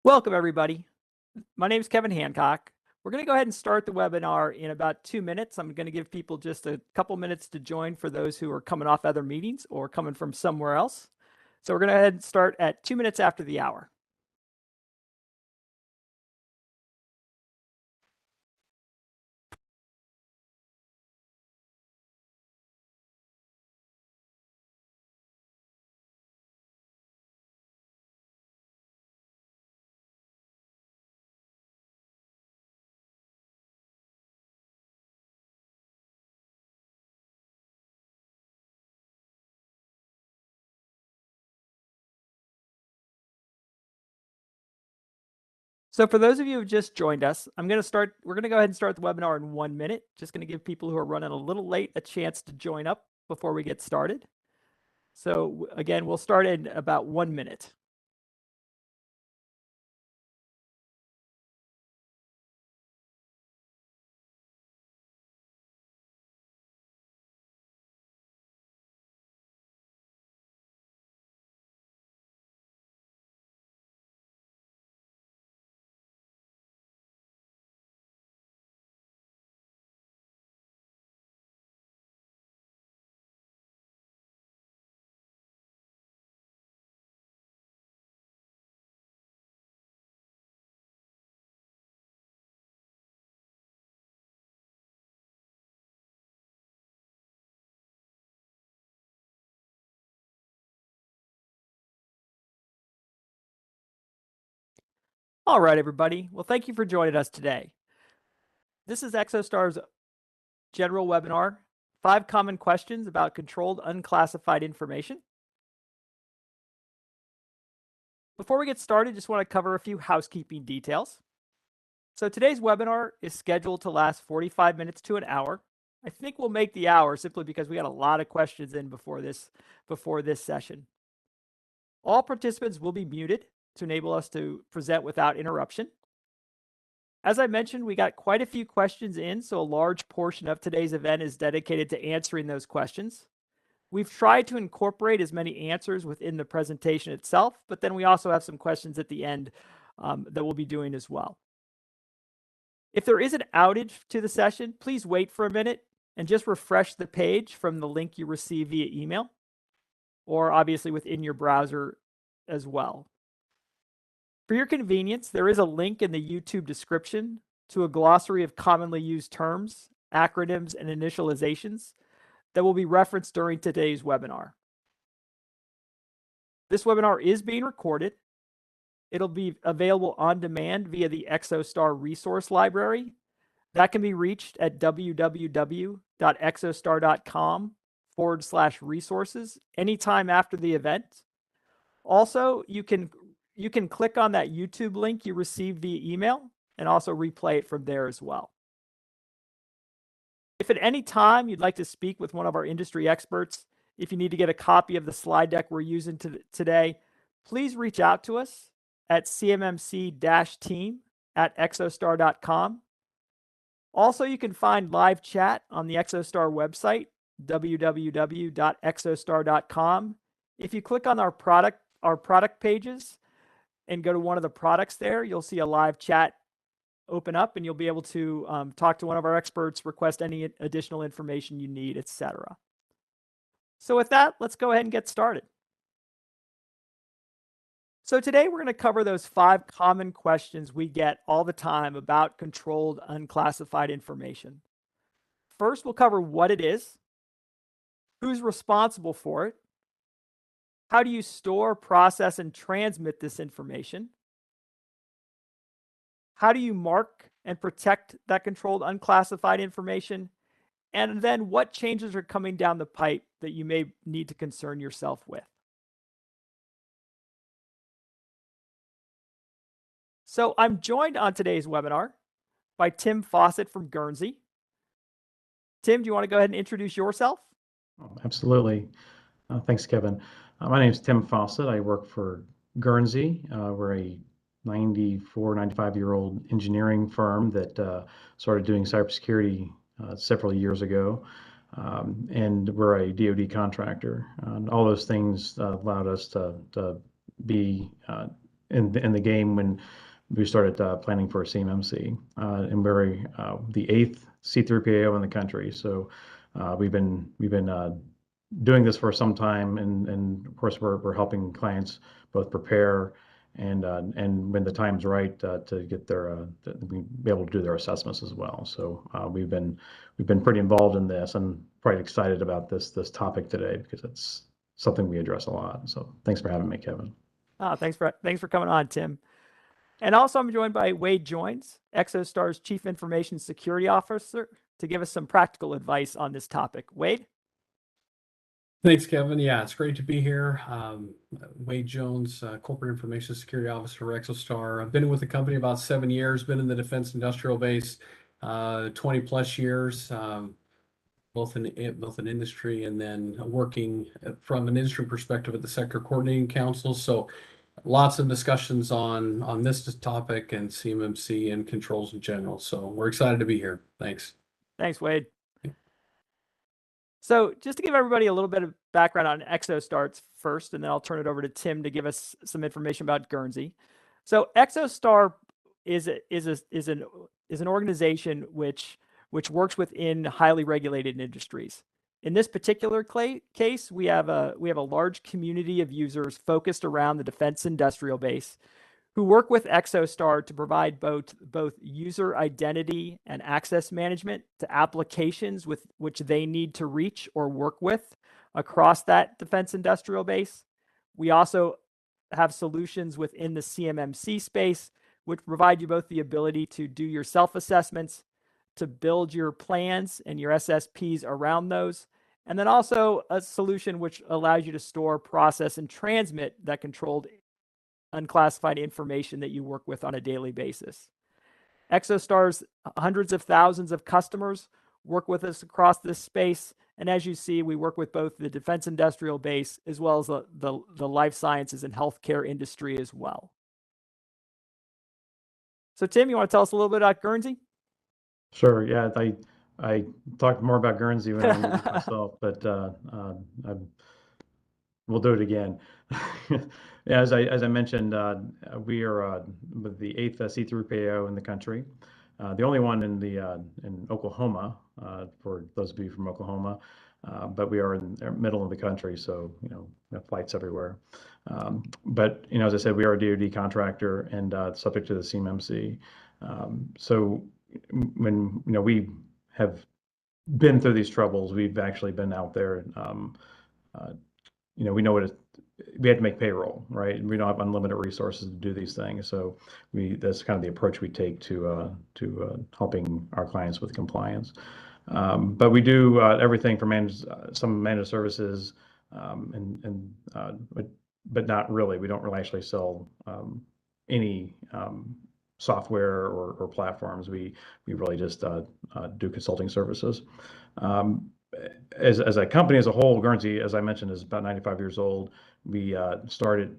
Welcome, everybody. My name is Kevin Hancock. We're going to go ahead and start the webinar in about 2 minutes. I'm going to give people just a couple minutes to join for those who are coming off other meetings or coming from somewhere else. So we're going to go ahead and start at 2 minutes after the hour. So for those of you who just joined us, we're going to go ahead and start the webinar in 1 minute. Just going to give people who are running a little late a chance to join up before we get started. So again, we'll start in about 1 minute. All right, everybody. Well, thank you for joining us today. This is Exostar's general webinar, 5 common questions about controlled unclassified information. Before we get started, just want to cover a few housekeeping details. So today's webinar is scheduled to last 45 minutes to an hour. I think we'll make the hour simply because we got a lot of questions in before this session. All participants will be muted to enable us to present without interruption. As I mentioned, we got quite a few questions in, so a large portion of today's event is dedicated to answering those questions. We've tried to incorporate as many answers within the presentation itself, but then we also have some questions at the end that we'll be doing as well. If there is an outage to the session, please wait for a minute and just refresh the page from the link you receive via email, or obviously within your browser as well. For your convenience, there is a link in the YouTube description to a glossary of commonly used terms, acronyms, and initializations that will be referenced during today's webinar. This webinar is being recorded. It'll be available on demand via the Exostar resource library. That can be reached at www.exostar.com/resources anytime after the event. Also, you can click on that YouTube link you received via email and also replay it from there as well. If at any time you'd like to speak with one of our industry experts, if you need to get a copy of the slide deck we're using today, please reach out to us at cmmc-team@exostar.com. Also, you can find live chat on the Exostar website, www.exostar.com. If you click on our product pages and go to one of the products there, you'll see a live chat open up and you'll be able to talk to one of our experts, request any additional information you need, etc. So with that, let's go ahead and get started. So today we're going to cover those 5 common questions we get all the time about controlled unclassified information. First, we'll cover what it is, who's responsible for it, how do you store, process, and transmit this information, how do you mark and protect that controlled unclassified information, and then what changes are coming down the pipe that you may need to concern yourself with. So I'm joined on today's webinar by Tim Fawcett from Guernsey. Tim, do you want to go ahead and introduce yourself? Oh, absolutely. Thanks, Kevin. My name is Tim Fawcett. I work for Guernsey. We're a 95-year-old engineering firm that started doing cybersecurity several years ago. And we're a DOD contractor. And all those things allowed us to be in the game when we started planning for a CMMC, and we're the 8th C3PAO in the country. So we've been doing this for some time, and of course we're helping clients both prepare and when the time's right to get their to be able to do their assessments as well. So we've been pretty involved in this, and quite excited about this topic today because it's something we address a lot. So thanks for having me, Kevin. Thanks for coming on, Tim. And also, I'm joined by Waide Joins, Exostar's Chief Information Security Officer, to give us some practical advice on this topic. Waide? Thanks, Kevin. Yeah, it's great to be here. Waide Jones, Corporate Information Security Officer for Exostar. I've been with the company about 7 years, been in the defense industrial base 20 plus years, both in industry and then working from an industry perspective at the Sector Coordinating Council. So lots of discussions on this topic and CMMC and controls in general. So we're excited to be here. Thanks. Thanks, Waide. So just to give everybody a little bit of background on Exostar first, and then I'll turn it over to Tim to give us some information about Guernsey. So Exostar is an organization which works within highly regulated industries. In this particular case, we have a large community of users focused around the defense industrial base who work with Exostar to provide both user identity and access management to applications with which they need to reach or work with across that defense industrial base. We also have solutions within the CMMC space, which provide you both the ability to do your self-assessments, to build your plans and your SSPs around those, and then also a solution which allows you to store, process, and transmit that controlled unclassified information that you work with on a daily basis. Exostar's hundreds of thousands of customers work with us across this space, and as you see, we work with both the defense industrial base as well as the life sciences and healthcare industry as well. So Tim, you want to tell us a little bit about Guernsey? Sure. Yeah, I talked more about Guernsey when I introduced myself, but we'll do it again. Yeah, as I mentioned, we are with the 8th C3PAO in the country, the only one in Oklahoma, for those of you from Oklahoma, but we are in the middle of the country, so we have flights everywhere. But as I said, we are a DOD contractor and subject to the CMMC. So when we have been through these troubles, we've actually been out there. We know what we had to make payroll, right? We don't have unlimited resources to do these things, so that's kind of the approach we take to helping our clients with compliance. But we do everything from some managed services, but not really. We don't really actually sell any software or platforms. We really just do consulting services. As a company as a whole, Guernsey, as I mentioned, is about 95 years old. We started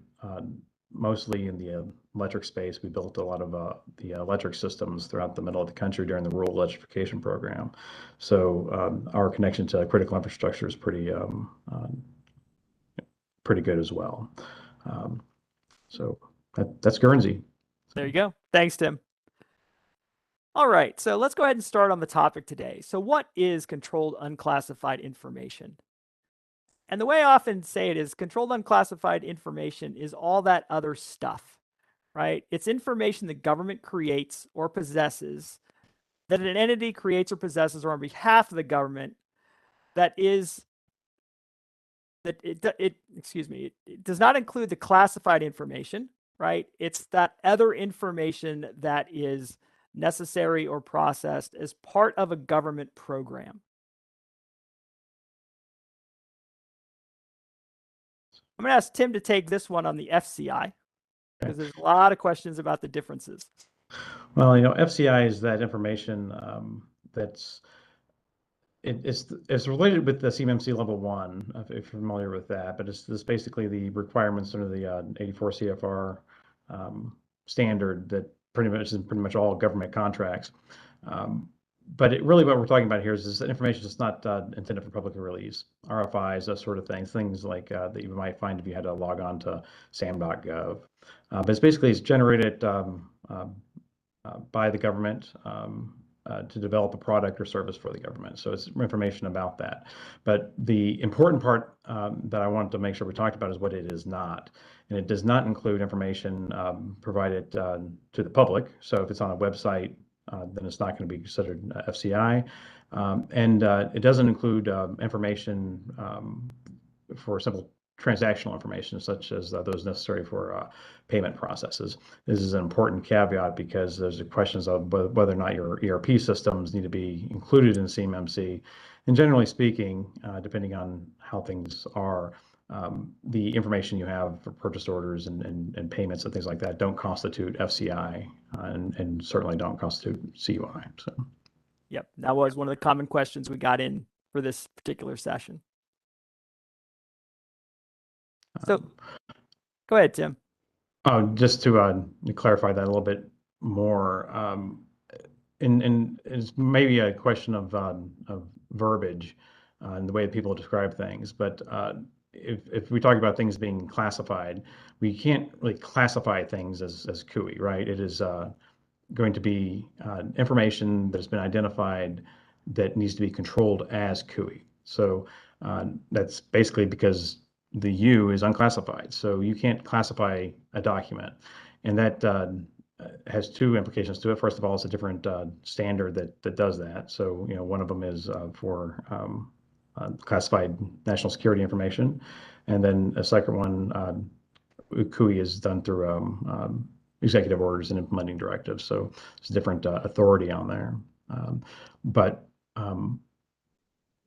mostly in the electric space. We built a lot of the electric systems throughout the middle of the country during the rural electrification program. So our connection to critical infrastructure is pretty good as well. So that's Guernsey. There you go. Thanks, Tim. All right, so let's go ahead and start on the topic today. So what is controlled unclassified information? And the way I often say it is controlled unclassified information is all that other stuff, right? It's information the government creates or possesses, that an entity creates or possesses or on behalf of the government, it does not include the classified information, right? It's that other information that is necessary or processed as part of a government program. I'm going to ask Tim to take this one on the FCI, because there's a lot of questions about the differences. Well, FCI is that information it's related with the CMMC level 1, if you're familiar with that, but it's basically the requirements under the 84 CFR standard that pretty much all government contracts. but really what we're talking about here is that information is not intended for public release. RFIs, those sort of things like that you might find if you had to log on to sam.gov. But it's generated by the government to develop a product or service for the government. So it's information about that. But the important part that I wanted to make sure we talked about is what it is not. And it does not include information provided to the public. So if it's on a website, then it's not going to be considered FCI. And it doesn't include information for simple transactional information, such as those necessary for payment processes. This is an important caveat because there's questions of whether or not your ERP systems need to be included in CMMC. And generally speaking, depending on how things are, the information you have for purchase orders and payments and things like that don't constitute FCI and certainly don't constitute CUI. So, yep, that was one of the common questions we got in for this particular session. So go ahead, Tim. Oh, just to clarify that a little bit more, and it's maybe a question of verbiage and the way that people describe things. But if we talk about things being classified, we can't really classify things as CUI, right? It is going to be information that has been identified that needs to be controlled as CUI. So that's basically because the U is unclassified, so you can't classify a document, and that has two implications to it. First of all, it's a different standard that does that. So one of them is for classified national security information, and then a second one, CUI, is done through executive orders and implementing directives. So it's a different authority on there, but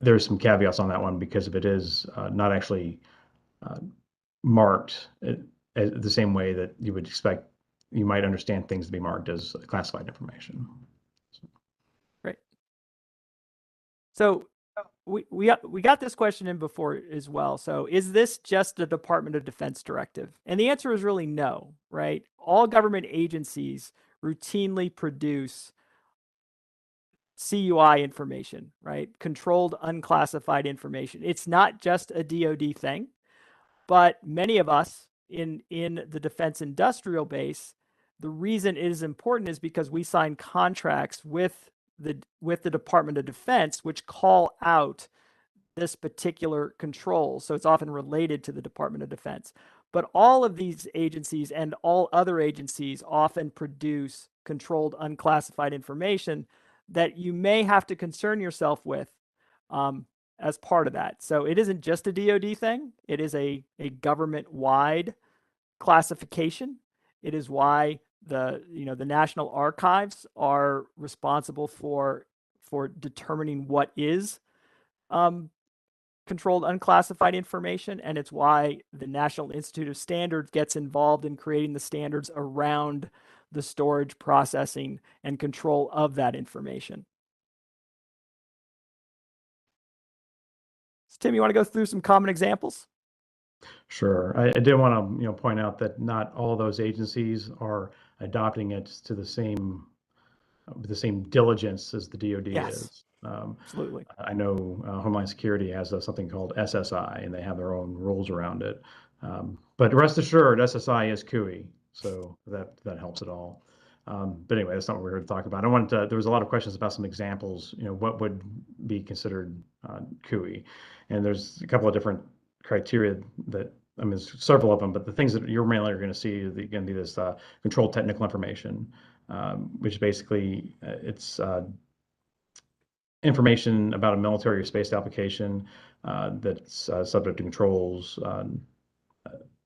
there's some caveats on that one because if it is not actually marked the same way that you would expect, you might understand things to be marked as classified information. Great. So we got this question in before as well. So is this just a Department of Defense directive? And the answer is really no, right? All government agencies routinely produce CUI information, right? Controlled unclassified information. It's not just a DOD thing. But many of us in the defense industrial base, the reason it is important is because we sign contracts with the Department of Defense, which call out this particular control. So it's often related to the Department of Defense. But all of these agencies and all other agencies often produce controlled unclassified information that you may have to concern yourself with as part of that. So it isn't just a DOD thing. It is a government-wide classification. It is why the National Archives are responsible for determining what is controlled unclassified information, and it's why the National Institute of Standards gets involved in creating the standards around the storage, processing, and control of that information. Tim, you want to go through some common examples? Sure. I did want to point out that not all those agencies are adopting it to the same diligence as the DoD is. Absolutely. I know Homeland Security has something called SSI, and they have their own rules around it. But rest assured, SSI is CUI, so that helps it all. But anyway, that's not what we're here to talk about. there was a lot of questions about some examples, what would be considered CUI. And there's a couple of different criteria there's several of them, but the things that you're mainly going to see is going to be this controlled technical information, which basically it's information about a military or space application that's subject to controls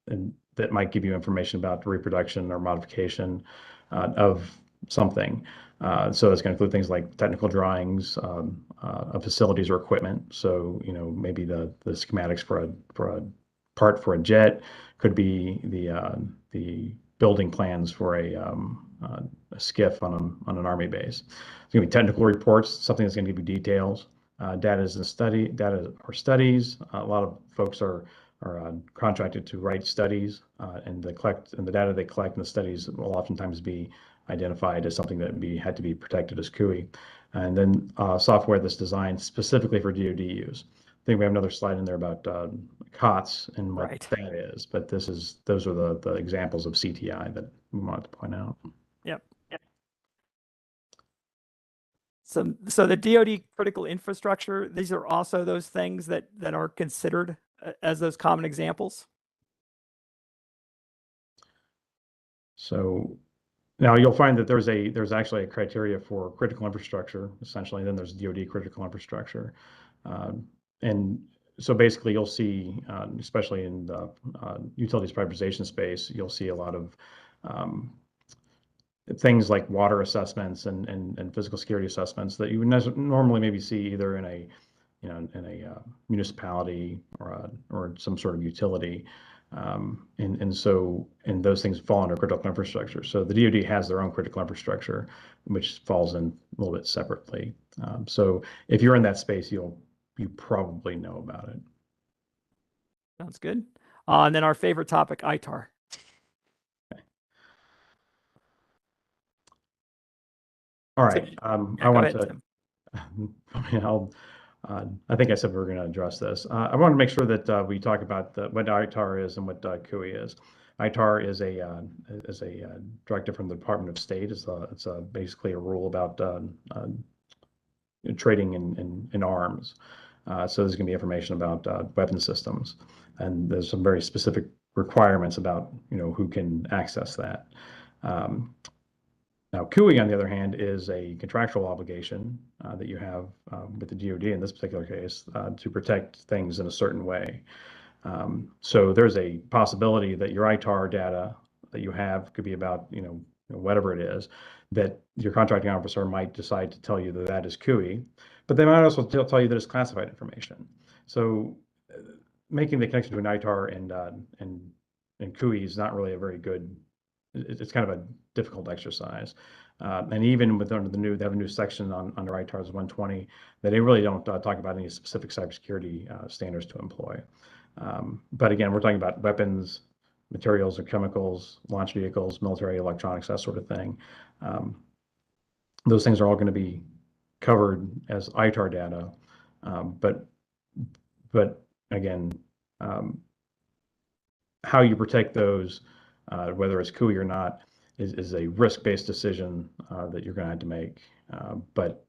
and that might give you information about reproduction or modification of something. So it's going to include things like technical drawings of facilities or equipment. So maybe the schematics for a part for a jet, could be the building plans for a skiff on an Army base. It's going to be technical reports, something that's going to give you details. Data or studies. A lot of folks are contracted to write studies, and the data they collect in the studies will oftentimes be identified as something that had to be protected as CUI. and then software that's designed specifically for DoD use. I think we have another slide in there about COTS and what Right. that is, but those are the examples of CTI that we wanted to point out. Yep. So the DoD critical infrastructure, these are also those things that are considered as those common examples. So now you'll find that there's actually a criteria for critical infrastructure, essentially. Then there's DoD critical infrastructure. And so basically you'll see, especially in the utilities privatization space, you'll see a lot of things like water assessments and physical security assessments that you would normally maybe see either in a municipality or some sort of utility. And those things fall under critical infrastructure. So the DoD has their own critical infrastructure, which falls in a little bit separately. So if you're in that space, you probably know about it. Sounds good. And then our favorite topic, ITAR. All right. I want ahead, to. I think I said we were going to address this. I want to make sure that we talk about what ITAR is and what CUI is. ITAR is a directive from the Department of State. It's basically a rule about trading in arms. So there's going to be information about weapon systems, and there's some very specific requirements about who can access that. Now, CUI, on the other hand, is a contractual obligation that you have with the DoD in this particular case to protect things in a certain way. So there's a possibility that your ITAR data that you have could be about, whatever it is, that your contracting officer might decide to tell you that that is CUI, but they might also tell you that it's classified information. So making the connection between ITAR and CUI is not really a very good. It's kind of a difficult exercise. And even with they have a new section under ITAR's 120 that they really don't talk about any specific cybersecurity standards to employ. But again, we're talking about weapons, materials or chemicals, launch vehicles, military electronics, that sort of thing. Those things are all going to be covered as ITAR data. But again, how you protect those, whether it's CUI or not, is a risk-based decision that you're going to have to make. But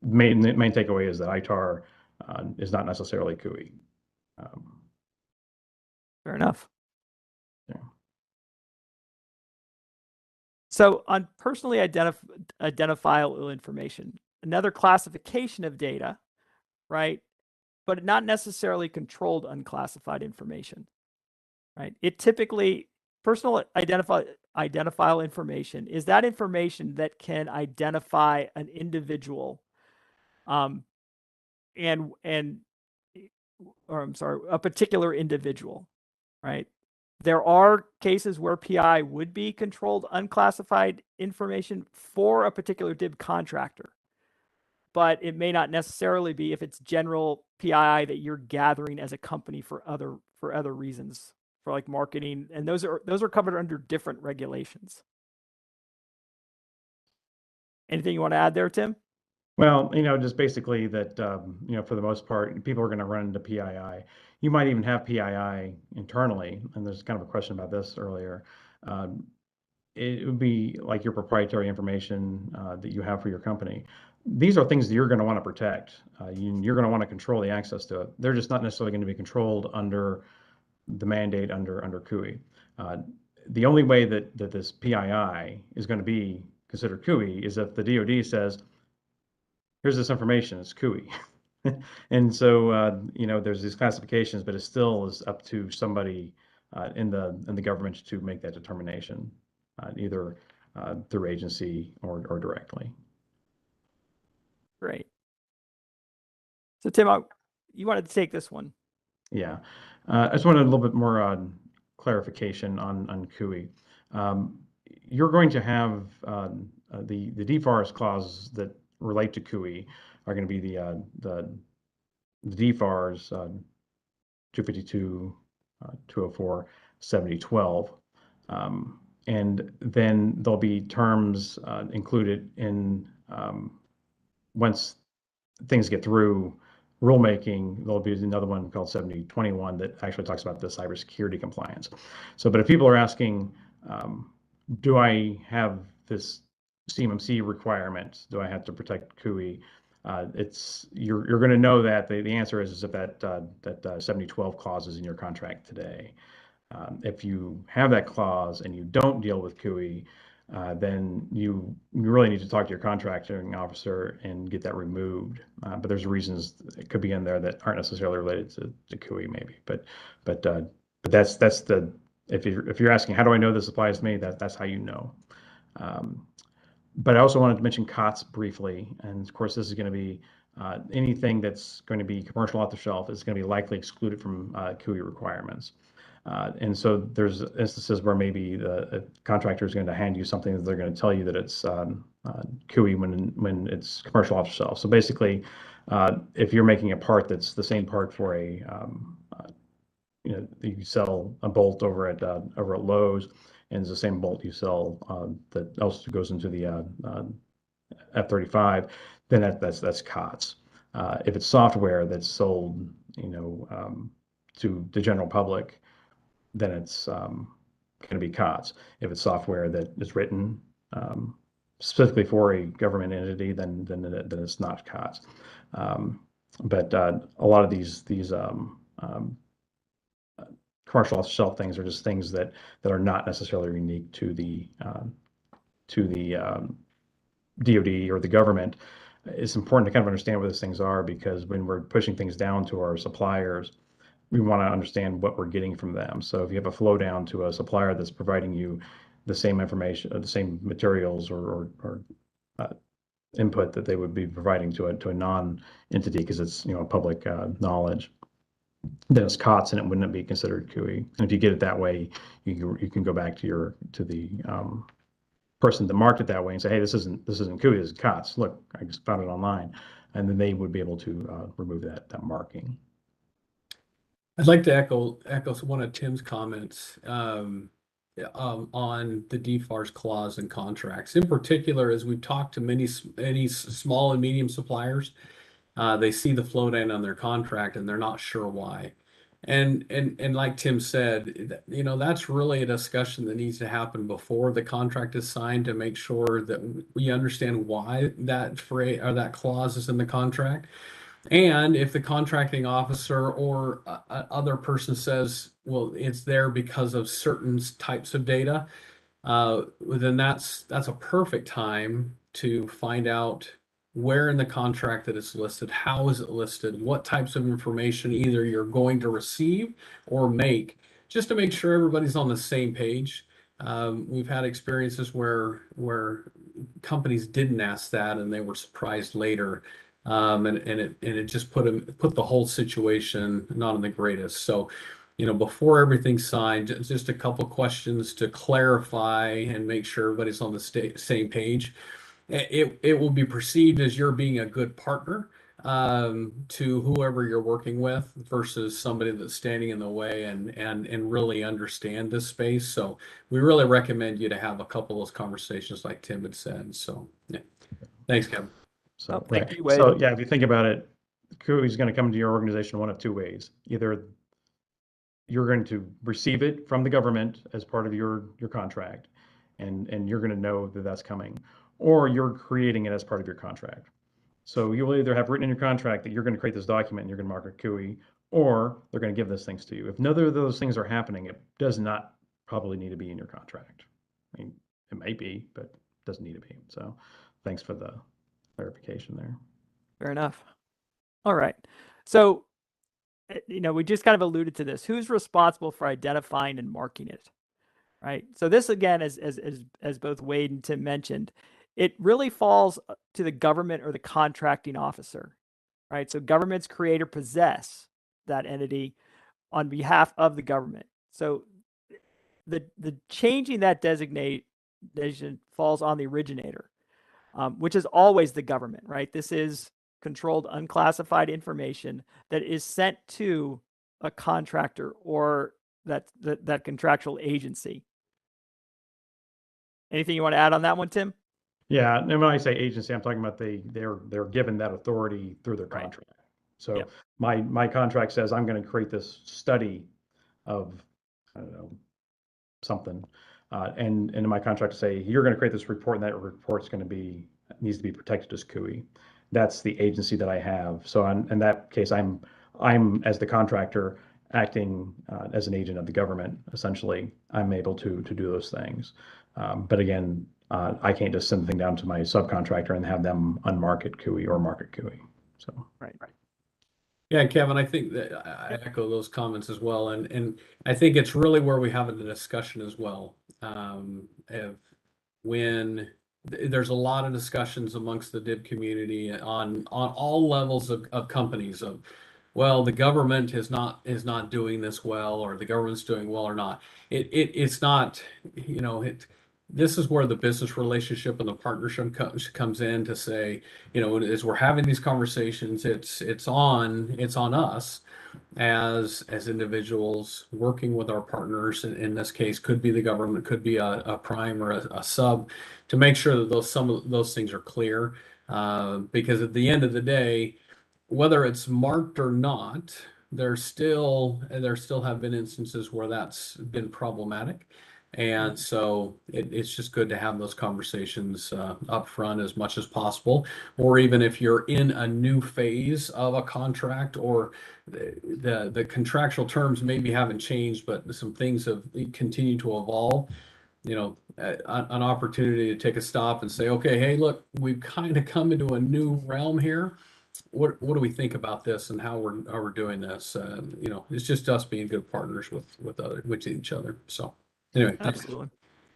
main takeaway is that ITAR is not necessarily CUI. Fair enough. Yeah. So on personally identifiable information, another classification of data, right? But not necessarily controlled unclassified information, right? It typically, personal identifiable information is that information that can identify an individual, or I'm sorry, a particular individual, right? There are cases where PI would be controlled unclassified information for a particular DIB contractor, but it may not necessarily be if it's general PII that you're gathering as a company for other reasons, for like marketing, and those are covered under different regulations. Anything you want to add there, Tim? Well, just basically that, for the most part, people are going to run into PII. You might even have PII internally, and there's kind of a question about this earlier. It would be like your proprietary information that you have for your company. These are things that you're going to want to protect. You're going to want to control the access to it. They're just not necessarily going to be controlled under the mandate under CUI. The only way that this PII is going to be considered CUI is if the DoD says, here's this information, it's CUI. And so, there's these classifications, but it still is up to somebody in the government to make that determination, either through agency or directly. Great. So Tim, you wanted to take this one. Yeah, I just wanted a little bit more clarification on CUI. You're going to have the DFARS clauses that relate to CUI are going to be the DFARS 252, 204, 7012. And then there'll be terms included in once things get through rulemaking, there'll be another one called 7021 that actually talks about the cybersecurity compliance. So, but if people are asking, do I have this CMMC requirement? Do I have to protect CUI? You're going to know that the answer is if that 7012 clause is in your contract today. If you have that clause and you don't deal with CUI, then you really need to talk to your contracting officer and get that removed. But there's reasons it could be in there that aren't necessarily related to CUI, maybe. But that's the if you're asking how do I know this applies to me, that's how you know. But I also wanted to mention COTS briefly, and of course this is going to be anything that's going to be commercial off the shelf is going to be likely excluded from CUI requirements. And so there's instances where maybe the contractor is going to hand you something that they're going to tell you that it's CUI when it's commercial off the shelf. So basically, if you're making a part that's the same part for a you sell a bolt over at Lowe's, and it's the same bolt you sell that also goes into the F-35, then that's COTS. If it's software that's sold, to the general public, then it's going to be COTS. If it's software that is written specifically for a government entity, then it's not COTS. But a lot of these commercial off-the-shelf things are just things that are not necessarily unique to the DOD or the government. It's important to kind of understand what those things are, because when we're pushing things down to our suppliers, we want to understand what we're getting from them. So if you have a flow down to a supplier that's providing you the same information, the same materials or input that they would be providing to a non-entity, because it's public knowledge, then it's COTS and it wouldn't be considered CUI. And if you get it that way, you can go back to the person that marked it that way and say, hey, this isn't CUI, this is COTS. Look, I just found it online, and then they would be able to remove that marking. I'd like to echo one of Tim's comments on the DFARS clause in contracts. In particular, as we've talked to many small and medium suppliers, they see the flow down on their contract and they're not sure why. And like Tim said, that's really a discussion that needs to happen before the contract is signed, to make sure that we understand why that phrase or that clause is in the contract. And if the contracting officer or other person says, well, it's there because of certain types of data, then that's a perfect time to find out where in the contract that it's listed, how is it listed, what types of information either you're going to receive or make, just to make sure everybody's on the same page. We've had experiences where companies didn't ask that and they were surprised later. And it just put the whole situation not in the greatest. So, before everything's signed, just a couple questions to clarify and make sure everybody's on the same page. It will be perceived as you're being a good partner to whoever you're working with, versus somebody that's standing in the way and really understand this space. So we really recommend you to have a couple of those conversations like Tim had said. So yeah. Thanks, Kevin. So, thank right. you, Waide. So yeah, if you think about it, CUI is going to come into your organization one of two ways. Either you're going to receive it from the government as part of your contract, and you're going to know that that's coming, or you're creating it as part of your contract. So you'll either have written in your contract that you're going to create this document and you're going to mark it CUI, or they're going to give those things to you. If neither of those things are happening, it does not probably need to be in your contract. I mean, it might be, but it doesn't need to be. So thanks for the clarification there. Fair enough. All right. So, we just kind of alluded to this. Who's responsible for identifying and marking it? Right. So this, again, as both Waide and Tim mentioned, it really falls to the government or the contracting officer. Right. So governments create or possess that entity on behalf of the government. So the changing that designation falls on the originator, which is always the government, right? This is controlled unclassified information that is sent to a contractor or that contractual agency. Anything you want to add on that one, Tim? Yeah, and when I say agency, I'm talking about they're given that authority through their Right. contract. So Yep. my contract says I'm going to create this study of, I don't know, something, and in my contract to say you're going to create this report, and that report's going to be needs to be protected as CUI. That's the agency that I have. So in that case, I'm as the contractor acting as an agent of the government. Essentially, I'm able to do those things. But again, I can't just send the thing down to my subcontractor and have them unmarket CUI or market CUI. So Right. Yeah, Kevin, I think that I echo those comments as well, and I think it's really where we have a discussion as well. Of when there's a lot of discussions amongst the DIB community on all levels of companies of, well, the government is not doing this well, or the government's doing well or not. It's not, this is where the business relationship and the partnership comes in to say, as we're having these conversations, it's on us as individuals working with our partners. In this case, could be the government, could be a prime or a sub, to make sure that some of those things are clear. Because at the end of the day, whether it's marked or not, there still have been instances where that's been problematic. And so it's just good to have those conversations up front as much as possible. Or even if you're in a new phase of a contract, or the contractual terms maybe haven't changed, but some things have continued to evolve, an opportunity to take a stop and say, okay, hey, look, we've kind of come into a new realm here. What do we think about this, and how we're doing this? It's just us being good partners with each other. So anyway, Absolutely.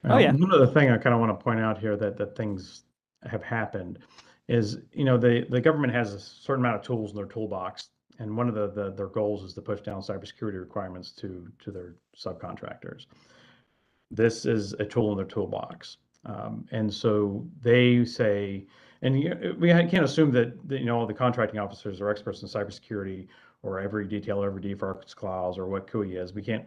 Oh yeah. One other thing I kind of want to point out here that things have happened is, the government has a certain amount of tools in their toolbox, and one of their goals is to push down cybersecurity requirements to their subcontractors. This is a tool in their toolbox, and so they say, and we can't assume that all the contracting officers are experts in cybersecurity, or every detail, every default clause, or what CUI is. We can't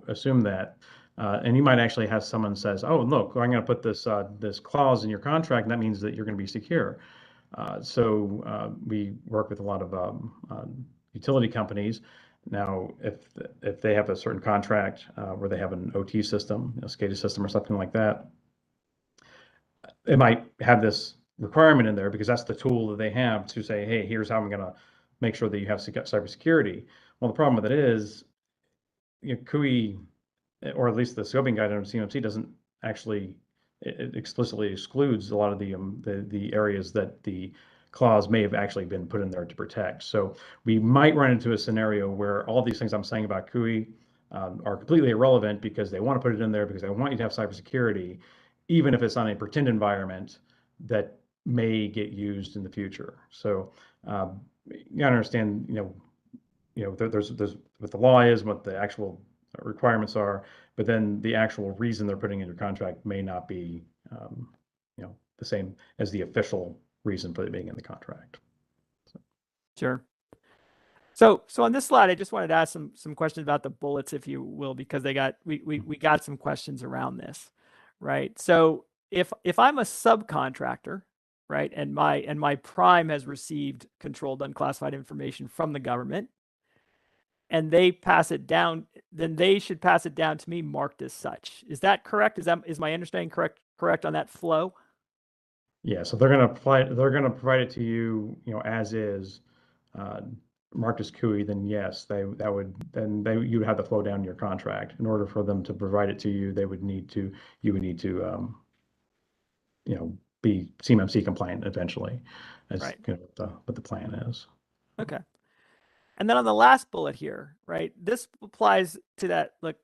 assume that. And you might actually have someone says, "Oh, look, I'm going to put this clause in your contract, and that means that you're going to be secure." So we work with a lot of utility companies. Now, if they have a certain contract where they have an OT system, a SCADA system or something like that, it might have this requirement in there because that's the tool that they have to say, hey, here's how I'm going to make sure that you have cybersecurity. Well, the problem with it is, CUI, or at least the scoping guide under CMMC, doesn't actually, it explicitly excludes a lot of the areas that the clause may have actually been put in there to protect. So we might run into a scenario where all these things I'm saying about CUI are completely irrelevant because they want to put it in there because they want you to have cybersecurity, even if it's on a pretend environment that may get used in the future. So you gotta understand, there's what the law is, what the actual requirements are, but then the actual reason they're putting in your contract may not be, the same as the official reason for it being in the contract. Sure. So on this slide, I just wanted to ask some questions about the bullets, if you will, because we got some questions around this, right? So if I'm a subcontractor, right, and my prime has received controlled unclassified information from the government, and they pass it down, then they should pass it down to me marked as such. Is that correct? Is my understanding correct on that flow? Yeah, so they're going to provide it to you, as is, marked as CUI. Then yes, you would have the flow down your contract. In order for them to provide it to you, you would need to be CMMC compliant eventually, as Right. what the plan is. Okay. And then on the last bullet here, right, this applies to that. Look,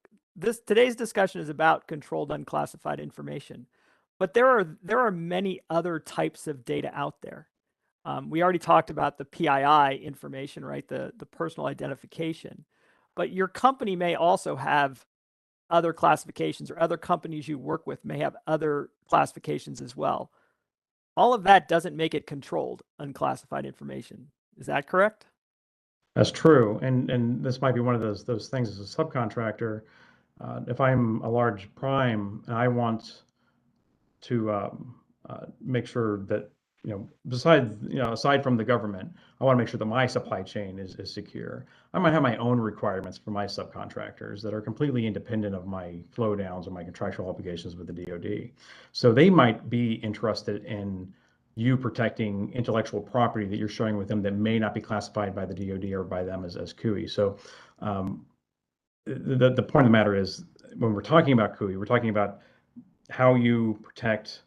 today's discussion is about controlled unclassified information, but there are many other types of data out there. We already talked about the PII information, right, the personal identification, but your company may also have other classifications, or other companies you work with may have other classifications as well. All of that doesn't make it controlled unclassified information. Is that correct? That's true, and this might be one of those things as a subcontractor. If I'm a large prime and I want to make sure that, aside from the government, I want to make sure that my supply chain is secure. I might have my own requirements for my subcontractors that are completely independent of my flow downs or my contractual obligations with the DoD. So they might be interested in you protecting intellectual property that you're showing with them that may not be classified by the DoD or by them as CUI. So the point of the matter is, when we're talking about CUI, we're talking about how you protect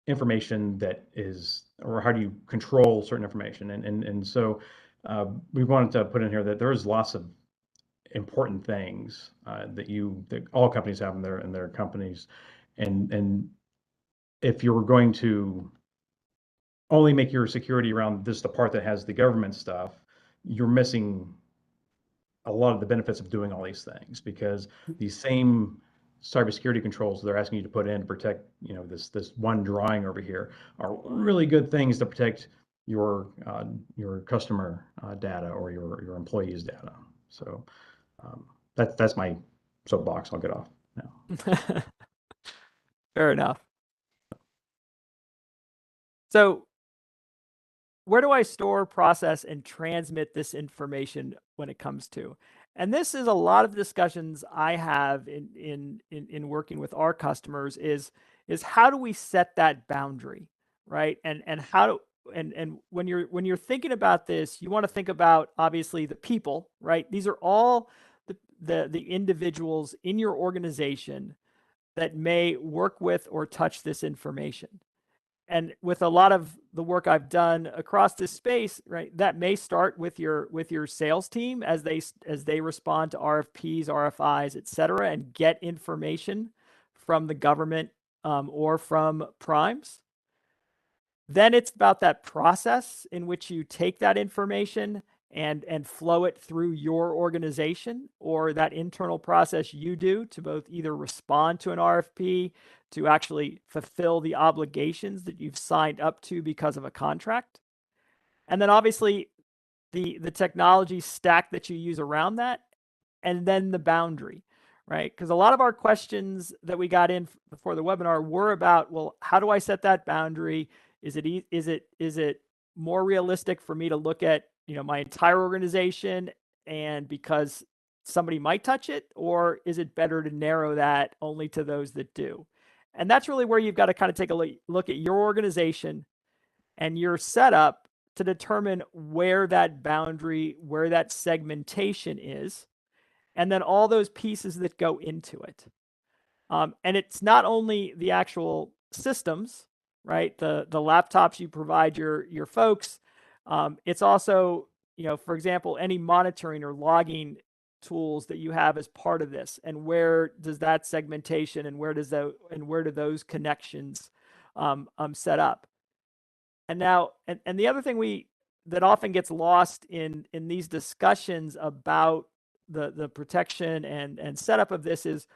information that is, or how do you control certain information. And so we wanted to put in here that there's lots of important things that all companies have in their companies. And if you're going to only make your security around the part that has the government stuff, you're missing a lot of the benefits of doing all these things, because these same cybersecurity controls they're asking you to put in to protect, this one drawing over here are really good things to protect your customer data or your employees' data. So that's my soapbox. I'll get off now. Fair enough. So where do I store, process, and transmit this information when it comes to? And this is a lot of discussions I have in working with our customers is how do we set that boundary, right? And how and when you're thinking about this, you want to think about obviously the people, right? These are all the individuals in your organization that may work with or touch this information. And with a lot of the work I've done across this space, right, that may start with your sales team as they respond to RFPs, RFIs, et cetera, and get information from the government or from primes. Then it's about that process in which you take that information and flow it through your organization, or that internal process you do to both either respond to an RFP, to actually fulfill the obligations that you've signed up to because of a contract. And then obviously the technology stack that you use around that, and then the boundary, right? Because a lot of our questions that we got in before the webinar were about, well, how do I set that boundary? Is it more realistic for me to look at, my entire organization, and because somebody might touch it, or is it better to narrow that only to those that do? And that's really where you've got to kind of take a look at your organization and your setup to determine where that boundary, where that segmentation is, and then all those pieces that go into it. And it's not only the actual systems, right? The laptops you provide your folks. It's also, for example, any monitoring or logging tools that you have as part of this, and where does that segmentation and where do those connections set up? And now, and the other thing that often gets lost in these discussions about the protection and setup of this is,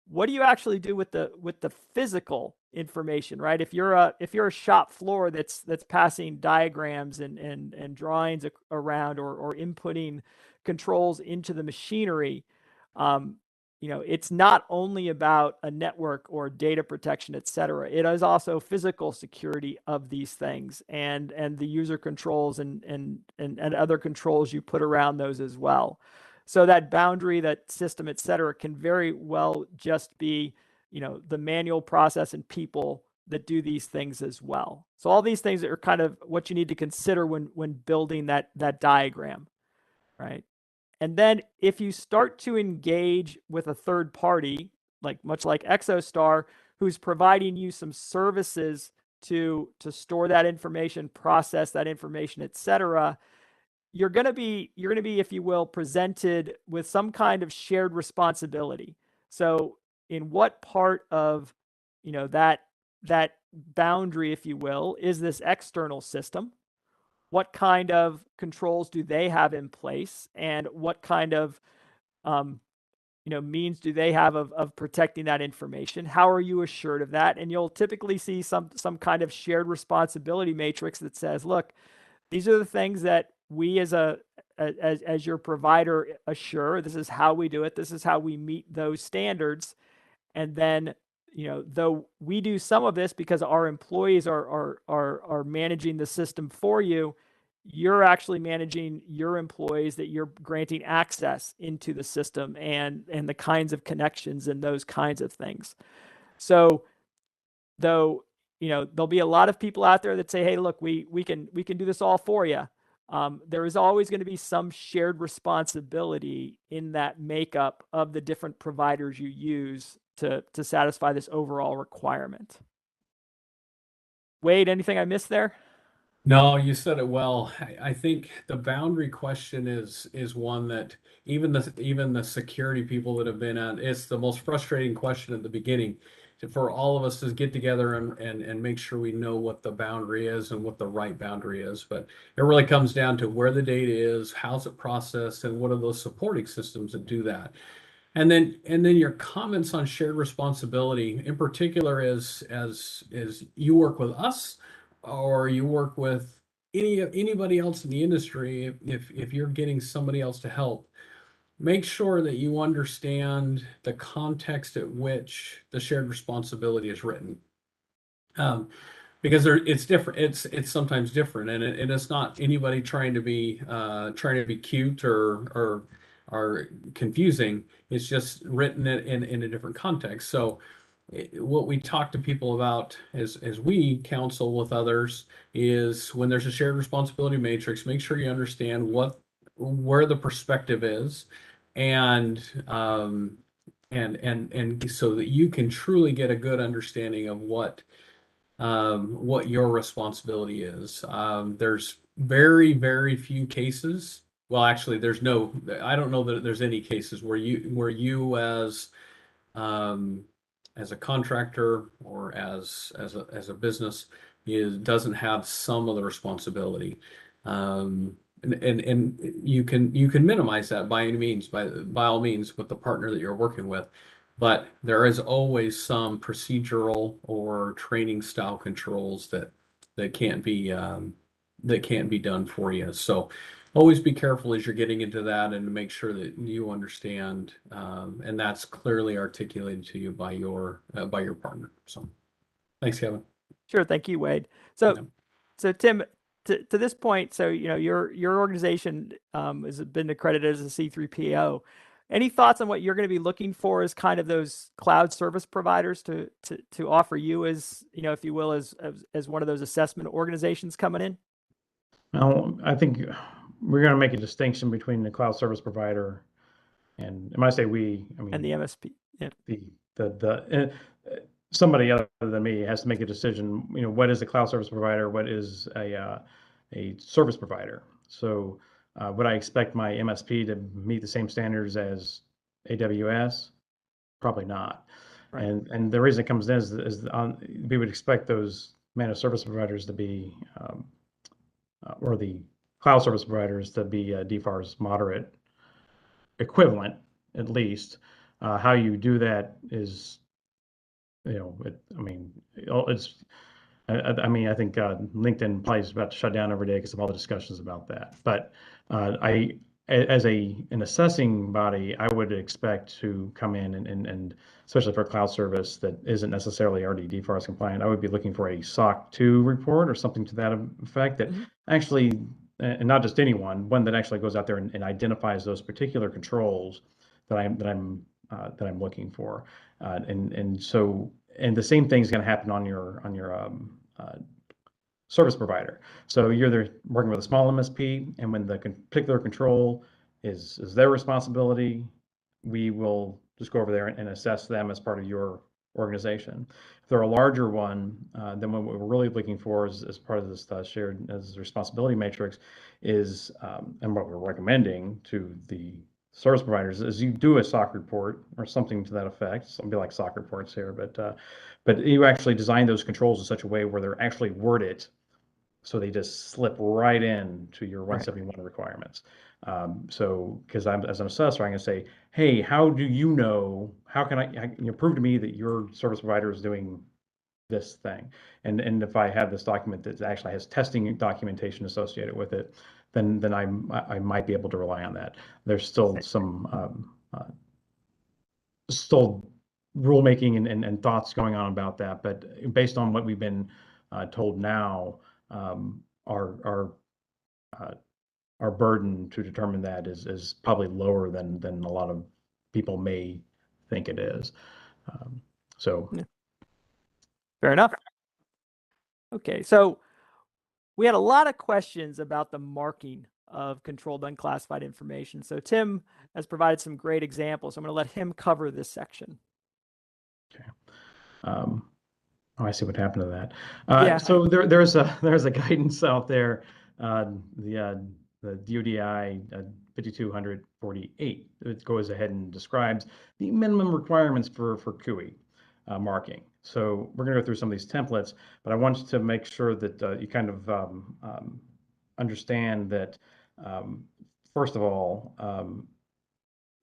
what do you actually do with the physical information, right? If you're a shop floor that's passing diagrams and drawings around, or inputting controls into the machinery, it's not only about a network or data protection, et cetera. It is also physical security of these things, and the user controls and other controls you put around those as well. So that boundary, that system, et cetera, can very well just be, the manual process and people that do these things as well. So all these things are kind of what you need to consider when building that diagram, right? And then if you start to engage with a third party, much like Exostar, who's providing you some services to store that information, process that information, et cetera, you're going to be, if you will, presented with some kind of shared responsibility. So in what part of, that boundary, if you will, is this external system? What kind of controls do they have in place, and what kind of means do they have of protecting that information? How are you assured of that? And you'll typically see some kind of shared responsibility matrix that says, look, these are the things that we as your provider assure. This is how we do it. This is how we meet those standards. And then, though we do some of this because our employees are managing the system for you, you're actually managing your employees that you're granting access into the system and the kinds of connections and those kinds of things. So though, there'll be a lot of people out there that say, hey, look, we can do this all for you. There is always going to be some shared responsibility in that makeup of the different providers you use to satisfy this overall requirement. Waide, anything I missed there? No, you said it well. I think the boundary question is one that even the security people that have been on, it's the most frustrating question at the beginning for all of us to get together and make sure we know what the boundary is and what the right boundary is. But it really comes down to where the data is, how's it processed, and what are those supporting systems that do that. And then your comments on shared responsibility, in particular, as you work with us or you work with anybody else in the industry, if you're getting somebody else to help, make sure that you understand the context at which the shared responsibility is written. Because it's different. It's sometimes different, and it's not anybody trying to be cute or confusing. It's just written in a different context. So what we talk to people about as we counsel with others is when there's a shared responsibility matrix, make sure you understand where the perspective is, and so that you can truly get a good understanding of what your responsibility is. There's very, very few cases. Well, actually, I don't know that there's any cases where you as a contractor or as a business doesn't have some of the responsibility. And you can minimize that by any means, by all means, with the partner that you're working with. But there is always some procedural or training style controls that can't be done for you. So always be careful as you're getting into that, and to make sure that you understand, and that's clearly articulated to you by your partner. So thanks, Kevin. Sure, thank you, Waide. So, Yeah. so Tim, to this point, so your organization has been accredited as a C3PO. Any thoughts on what you're going to be looking for as kind of those cloud service providers to offer you as, if you will, as one of those assessment organizations coming in? Now, I think we're going to make a distinction between the cloud service provider and when I say we, I mean, And the MSP. Yeah. Somebody other than me has to make a decision. What is a cloud service provider? What is a service provider? So, would I expect my MSP to meet the same standards as AWS? Probably not. Right. And the reason it comes in is we would expect those managed service providers to be, or the cloud service providers to be DFARS moderate equivalent, at least. How you do that is, I think LinkedIn probably is about to shut down every day because of all the discussions about that. But as an assessing body, I would expect to come in and especially for a cloud service that isn't necessarily already DFARS compliant, I would be looking for a SOC 2 report or something to that effect that actually, and not just one that actually goes out there and identifies those particular controls that I'm looking for, and the same thing is going to happen on your service provider. So you're there working with a small MSP, and when the particular control is their responsibility, we will just go over there and assess them as part of your organization. If they're a larger one, then what we're really looking for is, as part of this shared as responsibility matrix is, and what we're recommending to the service providers is you do a SOC report or something to that effect. Something like SOC reports here, but you actually design those controls in such a way where they're actually worded so they just slip right in to your 171 requirements. So, because as an assessor, I'm going to say, hey, how do you know? How can I prove to me that your service provider is doing this thing? And if I have this document that actually has testing documentation associated with it, then I might be able to rely on that. There's still some still rulemaking and thoughts going on about that. But based on what we've been told now, our burden to determine that is probably lower than a lot of people may think it is. So yeah. Fair enough. Okay, so we had a lot of questions about the marking of controlled unclassified information. So Tim has provided some great examples. I'm going to let him cover this section. Okay. Oh, I see what happened to that. Yeah. So there's a guidance out there, the DODI 5248. It goes ahead and describes the minimum requirements for CUI marking. So we're going to go through some of these templates, but I want to make sure that you kind of understand that, first of all,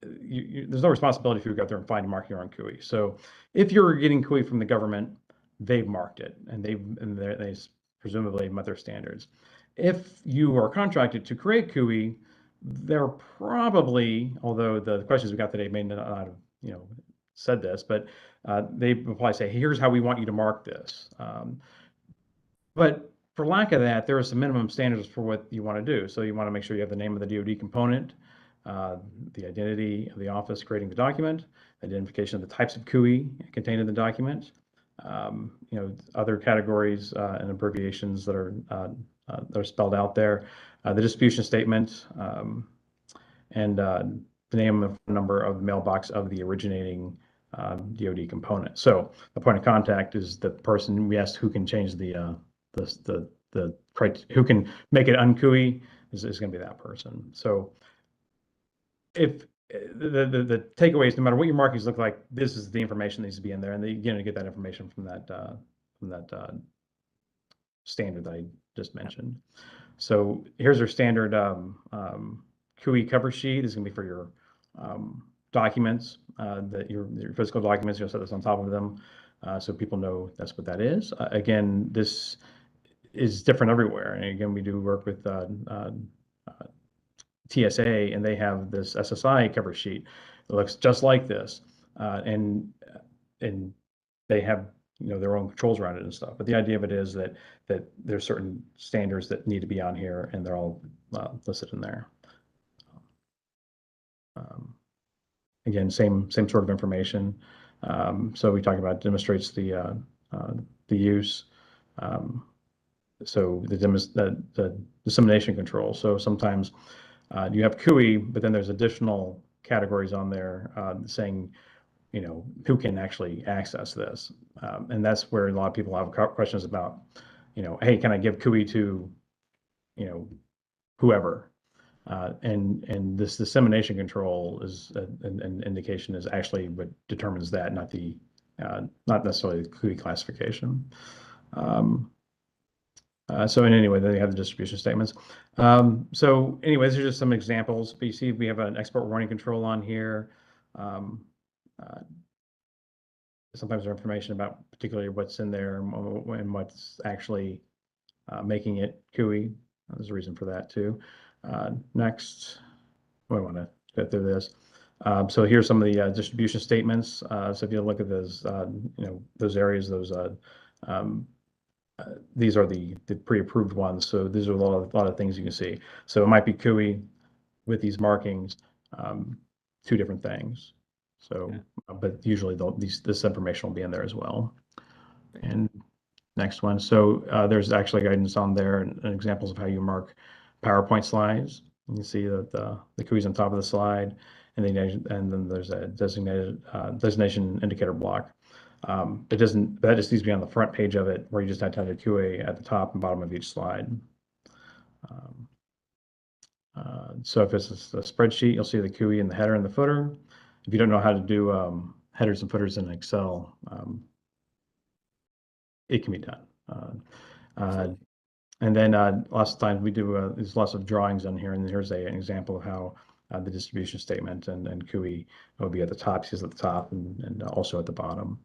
there's no responsibility if you go out there and find and mark your own CUI. So if you're getting CUI from the government, they've marked it and they presumably met their standards. If you are contracted to create CUI, they're probably, although the questions we got today may not have said this, but they will probably say, hey, here's how we want you to mark this. But for lack of that, there are some minimum standards for what you want to do. So you want to make sure you have the name of the DoD component, the identity of the office creating the document, identification of the types of CUI contained in the document, other categories and abbreviations that are spelled out there, the distribution statement, and the name and number of the mailbox of the originating DoD component. So the point of contact is the person we asked who can change who can make it un-CUI is going to be that person. So if the takeaway is, no matter what your markings look like, this is the information that needs to be in there, and you're going to get that information from that standard that I just mentioned. So here's our standard CUI cover sheet. This is going to be for your documents, your physical documents. You'll set this on top of them, so people know that's what that is. Again, this is different everywhere, and again, we do work with TSA, and they have this SSI cover sheet. It looks just like this, and they have their own controls around it and stuff. But the idea of it is that there's certain standards that need to be on here, and they're all listed in there. Again, same sort of information. So we talk about demonstrates the use. So the dissemination control. So sometimes you have CUI, but then there's additional categories on there saying, who can actually access this. And that's where a lot of people have questions about, hey, can I give CUI to, whoever? And this dissemination control is an indication is actually what determines that, not necessarily the CUI classification. So anyway, then you have the distribution statements. So anyway, these are just some examples. But you see we have an export warning control on here. Sometimes there's information about particularly what's in there and what's actually making it CUI. There's a reason for that too. Next, I want to go through this. So here's some of the distribution statements. So if you look at those, those areas, these are the pre-approved ones. So these are a lot of things you can see. So it might be CUI with these markings, two different things. So, but usually this information will be in there as well. And next one. So there's actually guidance on there and examples of how you mark PowerPoint slides. You can see that the CUI is on top of the slide, and then there's a designation indicator block. That just needs to be on the front page of it, where you just have to have the CUI at the top and bottom of each slide. So if it's a spreadsheet, you'll see the CUI in the header and the footer. If you don't know how to do headers and footers in Excel, it can be done. And then lots of times we do, there's lots of drawings on here, and here's an example of how the distribution statement and CUI will be at the top, at the top, and also at the bottom,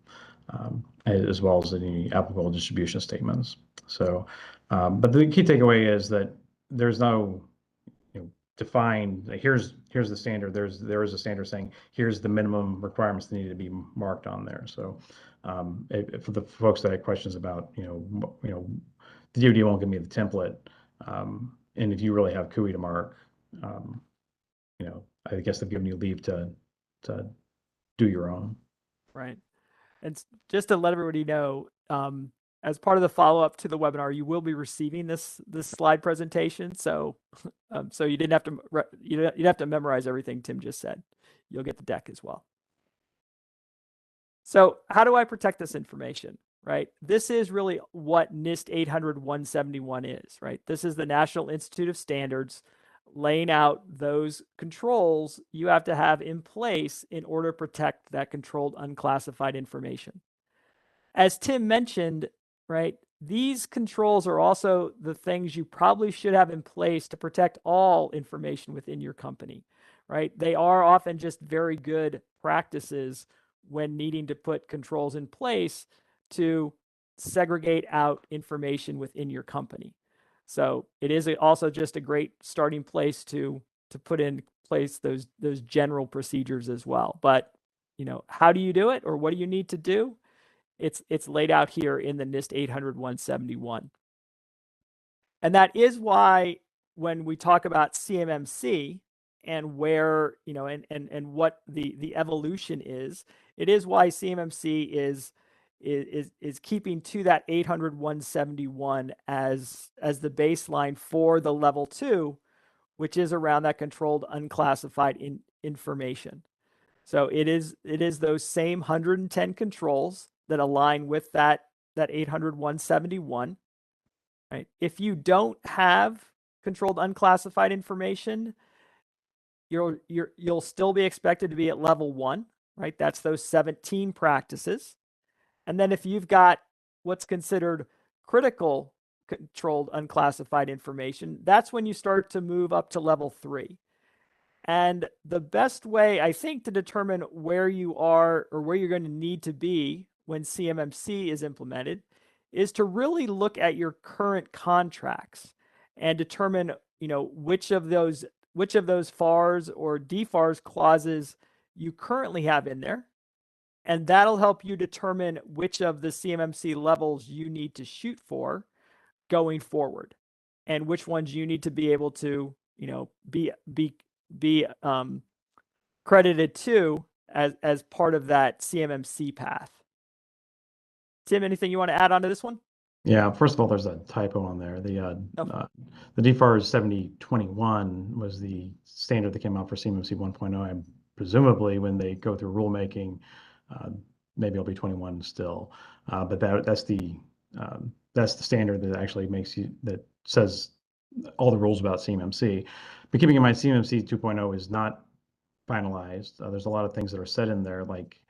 as well as any applicable distribution statements. So, but the key takeaway is that there's no define, here's the standard. There is a standard saying here's the minimum requirements that need to be marked on there. So for the folks that had questions about, the DoD won't give me the template, and if you really have CUI to mark, I guess they've given you leave to do your own. Right. And just to let everybody know, as part of the follow-up to the webinar, you will be receiving this slide presentation. So so you didn't have to you'd have to memorize everything Tim just said. You'll get the deck as well. So how do I protect this information? Right. This is really what NIST 800-171 is. Right. This is the National Institute of Standards laying out those controls you have to have in place in order to protect that controlled unclassified information. As Tim mentioned, right, these controls are also the things you probably should have in place to protect all information within your company, right? They are often just very good practices when needing to put controls in place to segregate out information within your company. So it is also just a great starting place to put in place those general procedures as well. But, how do you do it, or what do you need to do? It's laid out here in the NIST 800-171. And that is why when we talk about CMMC and where, and what the evolution is, it is why CMMC is keeping to that 800-171 as the baseline for the level 2, which is around that controlled unclassified information. So it is those same 110 controls that align with that 800-171. Right? If you don't have controlled unclassified information, you'll still be expected to be at level 1, right? That's those 17 practices. And then if you've got what's considered critical controlled unclassified information, that's when you start to move up to level 3. And the best way, I think, to determine where you are or where you're going to need to be when CMMC is implemented is to really look at your current contracts and determine, which of those FARs or DFARs clauses you currently have in there. And that'll help you determine which of the CMMC levels you need to shoot for going forward, and which ones you need to be able to, be credited to as part of that CMMC path. Tim, anything you want to add on to this one? Yeah, first of all, there's a typo on there. The DFAR 7021 was the standard that came out for CMMC 1.0. And presumably, when they go through rulemaking, maybe it'll be 21 still. But that's the standard that actually that says all the rules about CMMC. But keeping in mind, CMMC 2.0 is not finalized. There's a lot of things that are said in there, like